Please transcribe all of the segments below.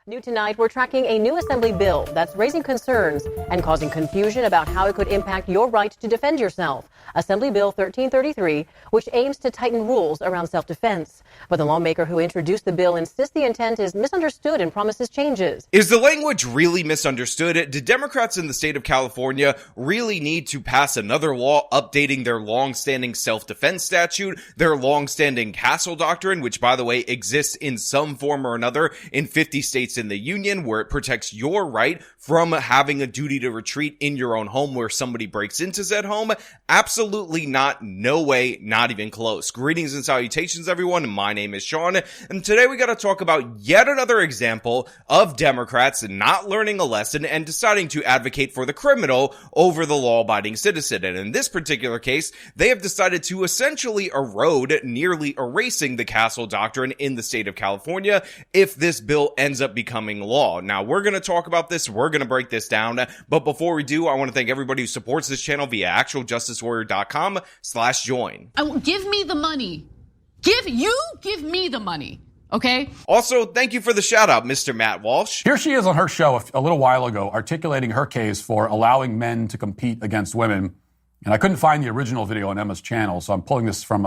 New tonight, we're tracking a new Assembly bill that's raising concerns and causing confusion about how it could impact your right to defend yourself. Assembly Bill 1333, which aims to tighten rules around self-defense. But the lawmaker who introduced the bill insists the intent is misunderstood and promises changes. Is the language really misunderstood? Did Democrats in the state of California really need to pass another law updating their long-standing self-defense statute, their long-standing Castle Doctrine, which, by the way, exists in some form or another in 50 states in the union, where it protects your right from having a duty to retreat in your own home where somebody breaks into said home? Absolutely not. No way. Not even close. Greetings and salutations, everyone. My name is Sean, and today we got to talk about yet another example of Democrats not learning a lesson and deciding to advocate for the criminal over the law-abiding citizen. And in this particular case, they have decided to essentially erode, nearly erasing the Castle Doctrine in the state of California if this bill ends up becoming law. Now, we're going to talk about this. We're going to break this down. But before we do, I want to thank everybody who supports this channel via actualjusticewarrior.com/join. Give me the money. Give me the money. Okay. Also, thank you for the shout out, Mr. Matt Walsh. Here she is on her show a little while ago, articulating her case for allowing men to compete against women. And I couldn't find the original video on Emma's channel, so I'm pulling this from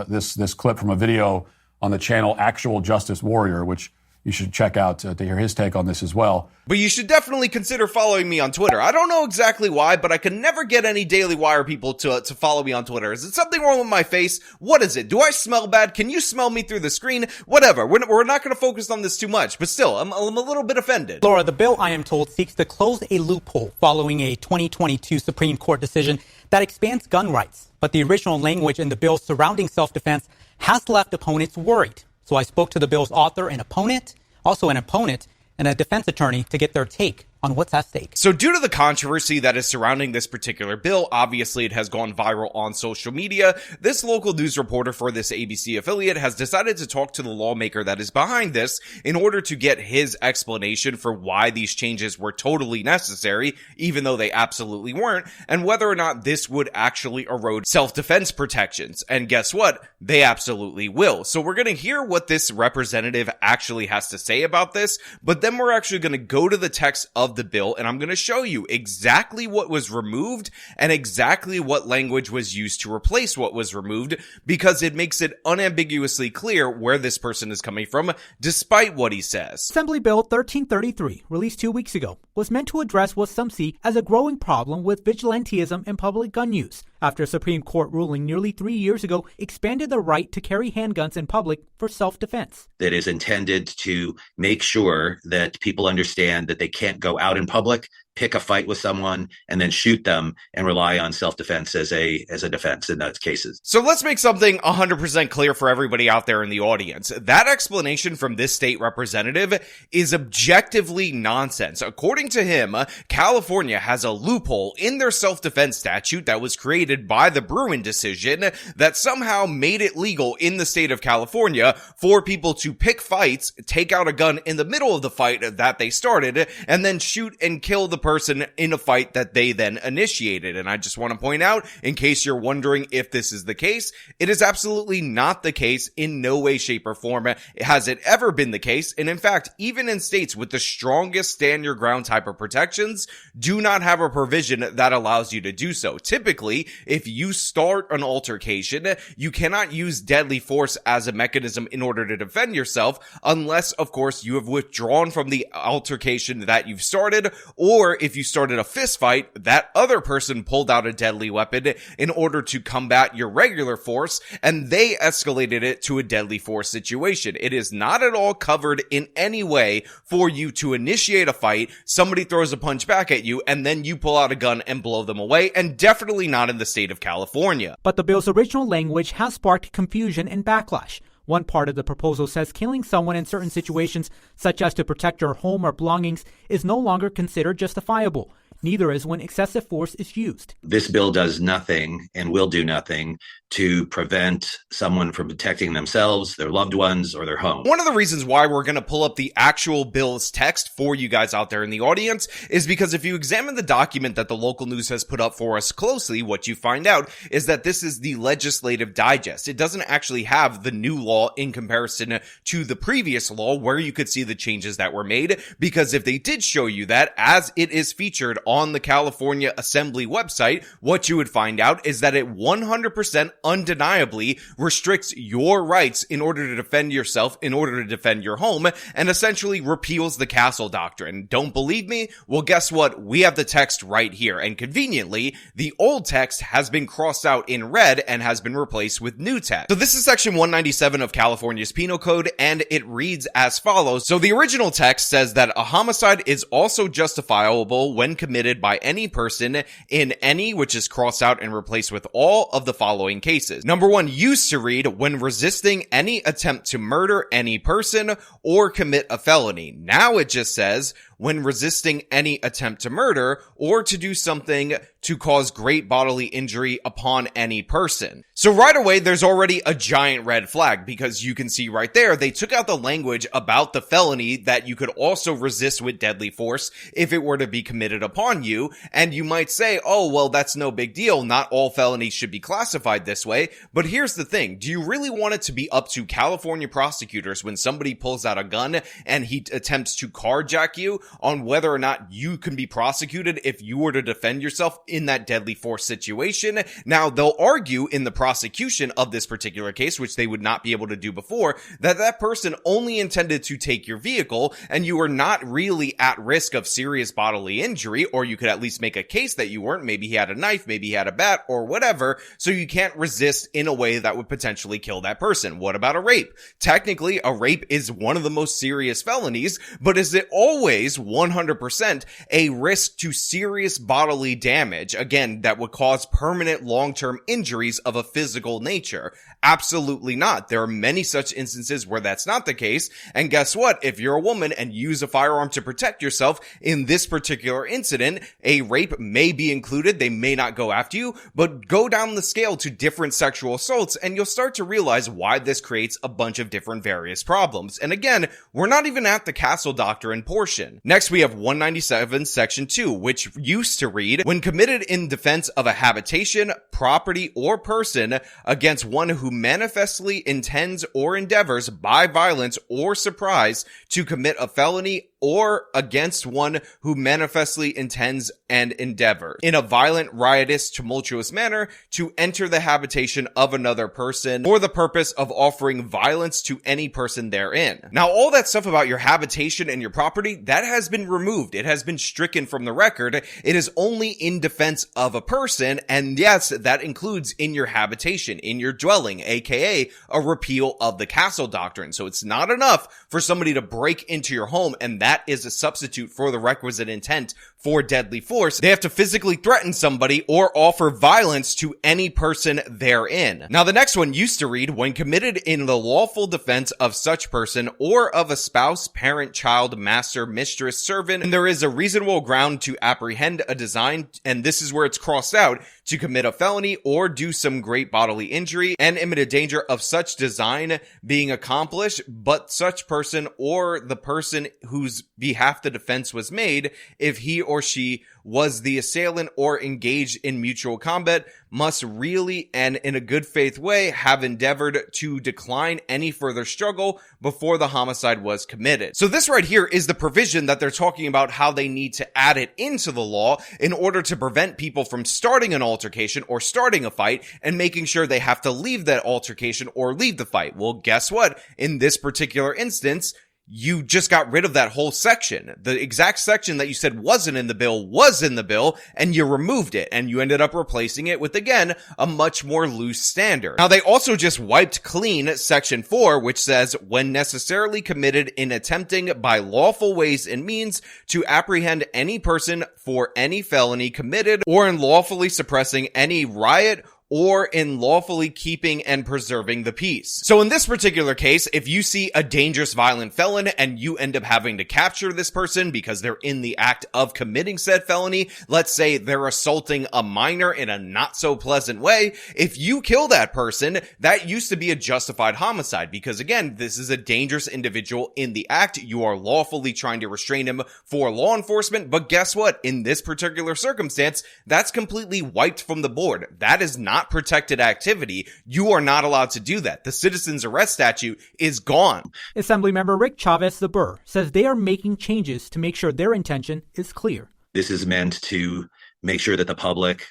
this clip from a video on the channel Actual Justice Warrior, which you should check out to hear his take on this as well. But you should definitely consider following me on Twitter. I don't know exactly why, but I can never get any Daily Wire people to follow me on Twitter. Is it something wrong with my face? What is it? Do I smell bad? Can you smell me through the screen? Whatever. We're not going to focus on this too much, but still, I'm a little bit offended. Laura, the bill, I am told, seeks to close a loophole following a 2022 Supreme Court decision that expands gun rights. But the original language in the bill surrounding self-defense has left opponents worried. So I spoke to the bill's author and opponent, also an opponent, and a defense attorney to get their take on what's at stake. So due to the controversy that is surrounding this particular bill, obviously it has gone viral on social media, this local news reporter for this ABC affiliate has decided to talk to the lawmaker that is behind this in order to get his explanation for why these changes were totally necessary, even though they absolutely weren't, and whether or not this would actually erode self-defense protections. And guess what? They absolutely will. So we're going to hear what this representative actually has to say about this, but then we're actually going to go to the text of the bill, and I'm going to show you exactly what was removed and exactly what language was used to replace what was removed, because it makes it unambiguously clear where this person is coming from, despite what he says. Assembly Bill 1333, released 2 weeks ago, was meant to address what some see as a growing problem with vigilantism in public gun use, after a Supreme Court ruling nearly 3 years ago expanded the right to carry handguns in public for self-defense. That is intended to make sure that people understand that they can't go out in public, pick a fight with someone, and then shoot them and rely on self-defense as a defense in those cases. So let's make something 100% clear for everybody out there in the audience. That explanation from this state representative is objectively nonsense. According to him, California has a loophole in their self-defense statute that was created by the Bruen decision that somehow made it legal in the state of California for people to pick fights, take out a gun in the middle of the fight that they started, and then shoot and kill the person in a fight that they then initiated. And I just want to point out, in case you're wondering if this is the case, it is absolutely not the case. In no way, shape, or form has it ever been the case. And in fact, even in states with the strongest stand your ground type of protections, do not have a provision that allows you to do so. Typically, if you start an altercation, you cannot use deadly force as a mechanism in order to defend yourself, unless, of course, you have withdrawn from the altercation that you've started, or if you started a fist fight, that other person pulled out a deadly weapon in order to combat your regular force, and they escalated it to a deadly force situation. It is not at all covered in any way for you to initiate a fight, somebody throws a punch back at you, and then you pull out a gun and blow them away, and definitely not in the state of California. But the bill's original language has sparked confusion and backlash. One part of the proposal says killing someone in certain situations, such as to protect your home or belongings, is no longer considered justifiable. Neither is when excessive force is used. This bill does nothing and will do nothing to prevent someone from protecting themselves, their loved ones, or their home. One of the reasons why we're going to pull up the actual bill's text for you guys out there in the audience is because if you examine the document that the local news has put up for us closely, what you find out is that this is the legislative digest. It doesn't actually have the new law in comparison to the previous law where you could see the changes that were made, because if they did show you that, as it is featured on the California Assembly website, what you would find out is that it 100% undeniably restricts your rights in order to defend yourself, in order to defend your home, and essentially repeals the Castle Doctrine. Don't believe me? Well, guess what? We have the text right here, and conveniently, the old text has been crossed out in red and has been replaced with new text. So this is section 197 of California's Penal Code, and it reads as follows. So the original text says that a homicide is also justifiable when committed by any person in any, which is crossed out and replaced with all of the following cases. Number 1 used to read when resisting any attempt to murder any person or commit a felony. Now it just says when resisting any attempt to murder or to do something to cause great bodily injury upon any person. So right away, there's already a giant red flag, because you can see right there, they took out the language about the felony that you could also resist with deadly force if it were to be committed upon you. And you might say, oh, well, that's no big deal. Not all felonies should be classified this way. But here's the thing. Do you really want it to be up to California prosecutors when somebody pulls out a gun and he attempts to carjack you on whether or not you can be prosecuted if you were to defend yourself in that deadly force situation? Now, they'll argue in the prosecution of this particular case, which they would not be able to do before, that that person only intended to take your vehicle and you were not really at risk of serious bodily injury, or you could at least make a case that you weren't. Maybe he had a knife, maybe he had a bat or whatever, so you can't resist in a way that would potentially kill that person. What about a rape? Technically, a rape is one of the most serious felonies, but is it always 100% a risk to serious bodily damage, again, that would cause permanent long-term injuries of a physical nature? Absolutely not. There are many such instances where that's not the case, and guess what? If you're a woman and use a firearm to protect yourself in this particular incident, a rape may be included. They may not go after you, but go down the scale to different sexual assaults and you'll start to realize why this creates a bunch of different various problems. And again, we're not even at the Castle Doctrine portion. Next, we have 197 section 2, which used to read, when committed in defense of a habitation, property, or person against one who manifestly intends or endeavors by violence or surprise to commit a felony, or against one who manifestly intends and endeavors in a violent, riotous, tumultuous manner to enter the habitation of another person for the purpose of offering violence to any person therein. Now, all that stuff about your habitation and your property, that has been removed. It has been stricken from the record. It is only in defense of a person, and yes, that includes in your habitation, in your dwelling, aka a repeal of the Castle Doctrine. So it's not enough for somebody to break into your home and that is a substitute for the requisite intent for deadly force. They have to physically threaten somebody or offer violence to any person therein. Now, the next one used to read, when committed in the lawful defense of such person or of a spouse, parent, child, master, mistress, servant, and there is a reasonable ground to apprehend a design, and this is where it's crossed out, to commit a felony or do some great bodily injury and imminent danger of such design being accomplished, but such person or the person whose behalf the defense was made, if he or she was the assailant or engaged in mutual combat, must really and in a good faith way have endeavored to decline any further struggle before the homicide was committed. So this right here is the provision that they're talking about, how they need to add it into the law in order to prevent people from starting an altercation or starting a fight and making sure they have to leave that altercation or leave the fight. Well, guess what? In this particular instance, you just got rid of that whole section. The exact section that you said wasn't in the bill was in the bill, and you removed it, and you ended up replacing it with, again, a much more loose standard. Now, they also just wiped clean section 4, which says, when necessarily committed in attempting by lawful ways and means to apprehend any person for any felony committed or in lawfully suppressing any riot or in lawfully keeping and preserving the peace. So in this particular case, if you see a dangerous violent felon and you end up having to capture this person because they're in the act of committing said felony, let's say they're assaulting a minor in a not so pleasant way, if you kill that person, that used to be a justified homicide because again, this is a dangerous individual in the act. You are lawfully trying to restrain him for law enforcement, but guess what? In this particular circumstance, that's completely wiped from the board. That is not protected activity. You are not allowed to do that. The citizen's arrest statute is gone. Assemblymember Rick Chavez the Burr says they are making changes to make sure their intention is clear. This is meant to make sure that the public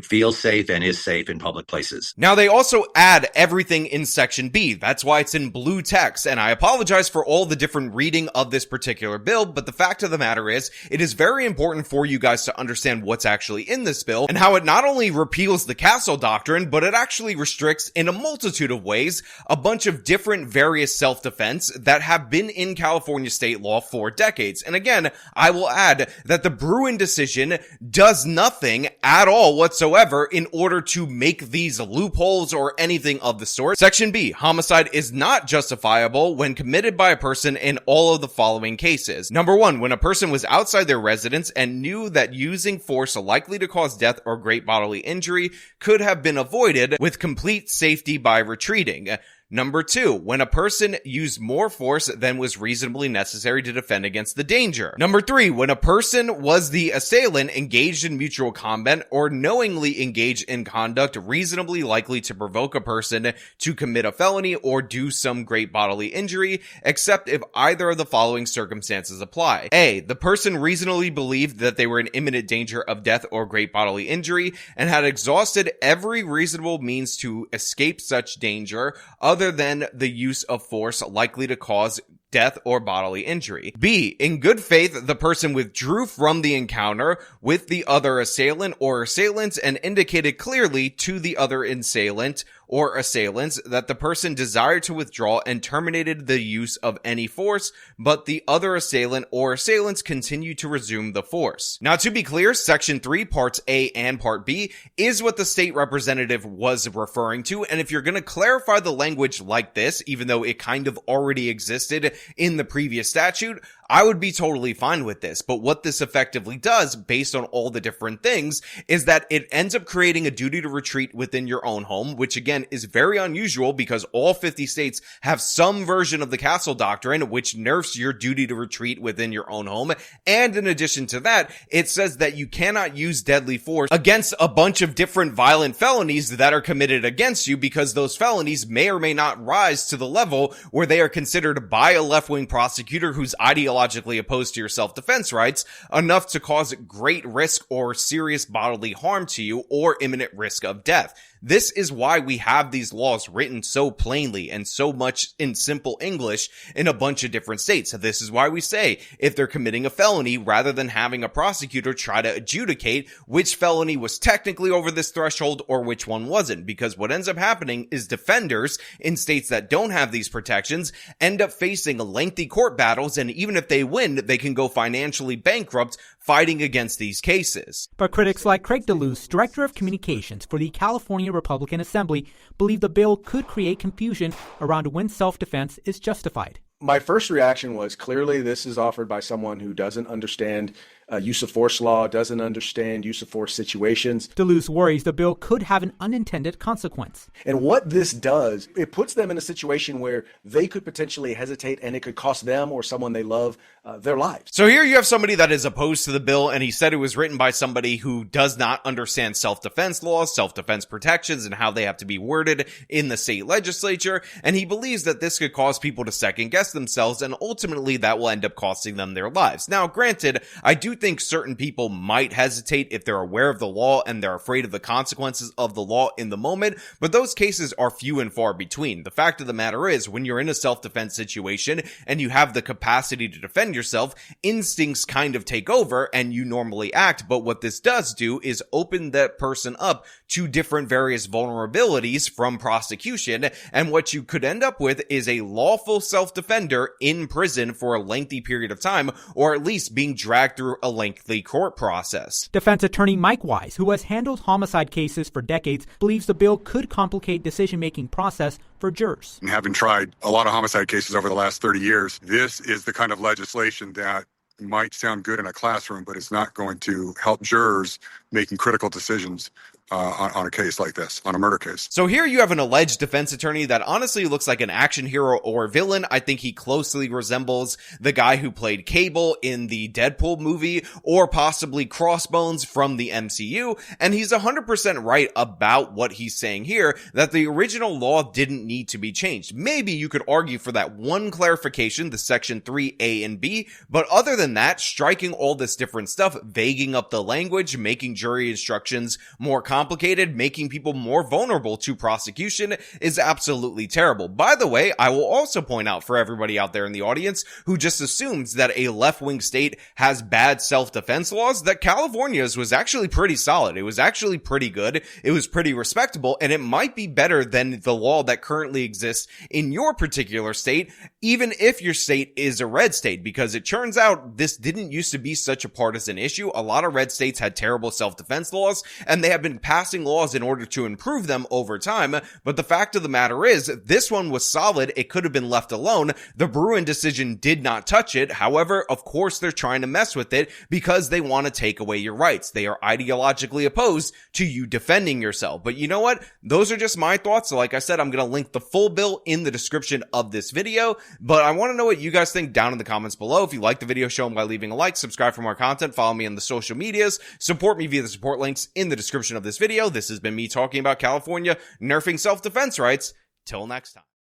feels safe and is safe in public places. Now, they also add everything in Section B. That's why it's in blue text. And I apologize for all the different reading of this particular bill, but the fact of the matter is, it is very important for you guys to understand what's actually in this bill and how it not only repeals the Castle Doctrine, but it actually restricts in a multitude of ways a bunch of different various self-defense that have been in California state law for decades. And again, I will add that the Bruen decision does nothing at all whatsoever in order to make these loopholes or anything of the sort. Section B, homicide is not justifiable when committed by a person in all of the following cases. Number 1, when a person was outside their residence and knew that using force likely to cause death or great bodily injury could have been avoided with complete safety by retreating. Number 2, when a person used more force than was reasonably necessary to defend against the danger. Number 3, when a person was the assailant engaged in mutual combat or knowingly engaged in conduct reasonably likely to provoke a person to commit a felony or do some great bodily injury, except if either of the following circumstances apply. A, the person reasonably believed that they were in imminent danger of death or great bodily injury and had exhausted every reasonable means to escape such danger, other than the use of force likely to cause death or bodily injury. B, in good faith, the person withdrew from the encounter with the other assailant or assailants and indicated clearly to the other assailant or assailants that the person desired to withdraw and terminated the use of any force, but the other assailant or assailants continued to resume the force. Now, to be clear, Section 3, Parts A and Part B is what the state representative was referring to, and if you're going to clarify the language like this, even though it kind of already existed in the previous statute, I would be totally fine with this. But what this effectively does, based on all the different things, is that it ends up creating a duty to retreat within your own home, which again is very unusual because all 50 states have some version of the Castle Doctrine, which nerfs your duty to retreat within your own home. And in addition to that, it says that you cannot use deadly force against a bunch of different violent felonies that are committed against you because those felonies may or may not rise to the level where they are considered by a left-wing prosecutor who's ideologically opposed to your self-defense rights enough to cause great risk or serious bodily harm to you or imminent risk of death. This is why we have these laws written so plainly and so much in simple English in a bunch of different states. So this is why we say if they're committing a felony, rather than having a prosecutor try to adjudicate which felony was technically over this threshold or which one wasn't, because what ends up happening is defenders in states that don't have these protections end up facing lengthy court battles, and even if they win, they can go financially bankrupt fighting against these cases. But critics like Craig DeLuz, Director of Communications for the California Republican Assembly, believe the bill could create confusion around when self-defense is justified. My first reaction was clearly this is offered by someone who doesn't understand use of force law, doesn't understand use of force situations. DeLuz worries the bill could have an unintended consequence. And what this does, it puts them in a situation where they could potentially hesitate and it could cost them or someone they love their lives. So here you have somebody that is opposed to the bill, and he said it was written by somebody who does not understand self-defense laws, self-defense protections, and how they have to be worded in the state legislature, and he believes that this could cause people to second-guess themselves, and ultimately that will end up costing them their lives. Now, granted, I do think certain people might hesitate if they're aware of the law and they're afraid of the consequences of the law in the moment, but those cases are few and far between. The fact of the matter is, when you're in a self-defense situation and you have the capacity to defend yourself, instincts kind of take over and you normally act, but what this does do is open that person up to different various vulnerabilities from prosecution, and what you could end up with is a lawful self-defender in prison for a lengthy period of time, or at least being dragged through a lengthy court process. Defense attorney Mike Wise, who has handled homicide cases for decades, believes the bill could complicate decision-making process for jurors. And having tried a lot of homicide cases over the last 30 years, this is the kind of legislation that might sound good in a classroom, but it's not going to help jurors making critical decisions on a case like this, on a murder case. So here you have an alleged defense attorney that honestly looks like an action hero or villain. I think he closely resembles the guy who played Cable in the Deadpool movie, or possibly Crossbones from the MCU. And he's 100% right about what he's saying here, that the original law didn't need to be changed. Maybe you could argue for that one clarification, the section 3A and B, but other than that, striking all this different stuff, vaguing up the language, making jury instructions more complicated, making people more vulnerable to prosecution is absolutely terrible. By the way, I will also point out for everybody out there in the audience who just assumes that a left-wing state has bad self-defense laws, that California's was actually pretty solid. It was actually pretty good. It was pretty respectable, and it might be better than the law that currently exists in your particular state, even if your state is a red state, because it turns out this didn't used to be such a partisan issue. A lot of red states had terrible self-defense laws, and they have been passing laws in order to improve them over time. But the fact of the matter is, this one was solid. It could have been left alone. The Bruen decision did not touch it. However, of course, they're trying to mess with it because they want to take away your rights. They are ideologically opposed to you defending yourself. But you know what? Those are just my thoughts. So like I said, I'm going to link the full bill in the description of this video. But I want to know what you guys think down in the comments below. If you like the video, show them by leaving a like, subscribe for more content, follow me on the social medias, support me via the support links in the description of this video. This has been me talking about California nerfing self-defense rights. Till next time.